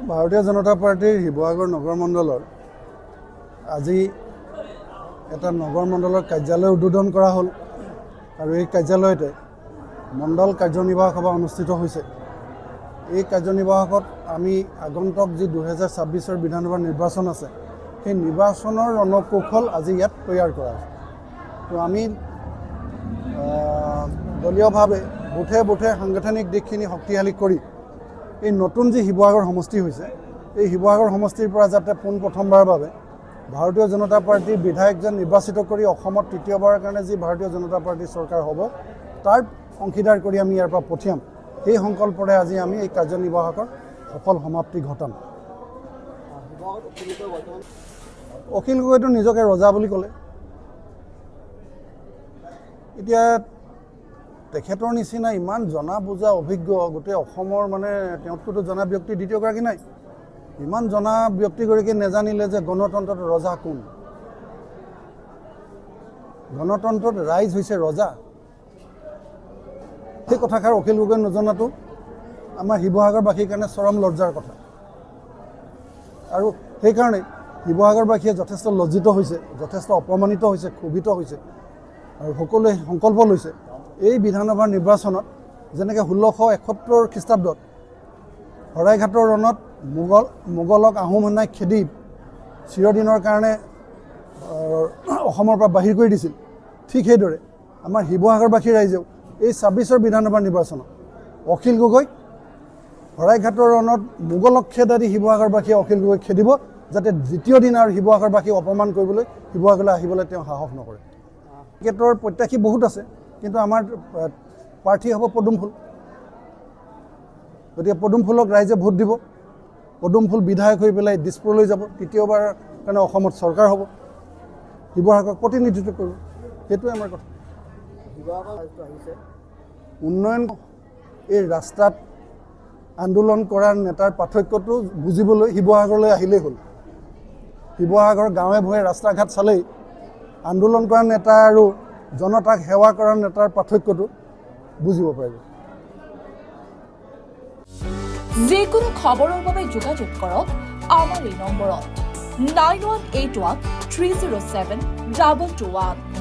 ভাৰতীয় জনতা পাৰ্টিৰ শিৱসাগৰ নগৰ মণ্ডলৰ আজি এটা নগৰ মণ্ডলৰ কাৰ্যালয় উদ্বোধন কৰা হ'ল আৰু এই কাৰ্যালয়তে মণ্ডল কাৰ্যনিৰ্বাহক সভা অনুষ্ঠিত হৈছে। এই কাৰ্যনিৰ্বাহকত আমি আগন্তুক যি 2026 বিধানসভা নিৰ্বাচন আছে সেই নিৰ্বাচনৰ ৰণকৌশল আজি ইয়াত তৈয়াৰ কৰা হৈছে। তো আমি দলীয়ভাৱে বুথে বুথে সাংগঠনিক দিশখিনি শক্তিশালী কৰি এই নতুন যি শিৱসাগৰ সমষ্টি হৈছে এই শিৱসাগৰ সমষ্টিৰ পৰা যাতে পোনপ্ৰথমবাৰৰ বাবে ভাৰতীয় জনতা পাৰ্টিৰ বিধায়কজন নিৰ্বাচিত কৰি অসমত তৃতীয়বাৰৰ কাৰণে যি ভাৰতীয় জনতা পাৰ্টিৰ চৰকাৰ হ'ব তাৰ অংশীদাৰ কৰি আমি ইয়াৰ পৰা পঠিয়াম। সেই সংকল্পৰে আজি আমি এই কাৰ্যনিৰ্বাহকৰ সফল সমাপ্তি ঘটাম। অখিল গগৈটো নিজকে ৰজা বুলি ক'লে। এতিয়া তেখেতৰ নিচিনা ইমান জনা বুজা অভিজ্ঞ গোটেই অসমৰ তেওঁতকৈতো জনা ব্যক্তি দ্বিতীয়গৰাকী নাই। ইমান জনা ব্যক্তিগৰাকীয়ে নেজানিলে যে গণতন্ত্ৰত ৰজা কোন। গণতন্ত্ৰত ৰাইজ হৈছে ৰজা। সেই কথাষাৰ অখিল গগৈ নজনাটো আমাৰ শিৱসাগৰবাসীৰ কাৰণে চৰম লজ্জাৰ কথা। আৰু সেইকাৰণে শিৱসাগৰবাসীয়ে যথেষ্ট লজ্জিত হৈছে, যথেষ্ট অপমানিত হৈছে, ক্ষোভিত হৈছে আৰু সকলোৱে সংকল্প লৈছে এই বিধানসভাৰ নিৰ্বাচনত যেনেকৈ 1671 খ্ৰীষ্টাব্দত শৰাইঘাটৰ ৰণত মোগলক আহোম সেনাই খেদি চিৰদিনৰ কাৰণে অসমৰ পৰা বাহিৰ কৰি দিছিল, ঠিক সেইদৰে আমাৰ শিৱসাগৰবাসী ৰাইজেও এই 26 বিধানসভাৰ নিৰ্বাচনত অখিল গগৈ শৰাইঘাটৰ ৰণত মোগলক খেদা দি শিৱসাগৰবাসীয়ে অখিল গগৈ খেদিব, যাতে দ্বিতীয় দিন আৰু শিৱসাগৰবাসীক অপমান কৰিবলৈ শিৱসাগৰলৈ আহিবলৈ তেওঁ সাহস নকৰে। টিকেটৰ প্ৰত্যাশী বহুত আছে, কিন্তু আমাৰ প্ৰাৰ্থী হ'ব পদুম ফুল। গতিকে পদুম ফুলক ৰাইজে ভোট দিব। পদুম ফুল বিধায়ক হৈ পেলাই দিছপুৰলৈ যাব, তৃতীয়বাৰ কাৰণে অসমত চৰকাৰ হ'ব, শিৱসাগৰক প্ৰতিনিধিত্ব কৰিব। সেইটোৱে আমাৰ কথা। উন্নয়ন এই ৰাস্তাত আন্দোলন কৰাৰ নেতাৰ পাৰ্থক্যটো বুজিবলৈ শিৱসাগৰলৈ আহিলেই হ'ল। শিৱসাগৰৰ গাঁৱে ভূঞে ৰাস্তা ঘাট চালেই আন্দোলন কৰা নেতা আৰু জনতাক সেৱা কৰা নেতাৰ পাৰ্থক্যটো বুজিব পাৰিব। যিকোনো খবৰৰ বাবে যোগাযোগ কৰক আমাৰ এই নম্বৰত 9181 307 2221।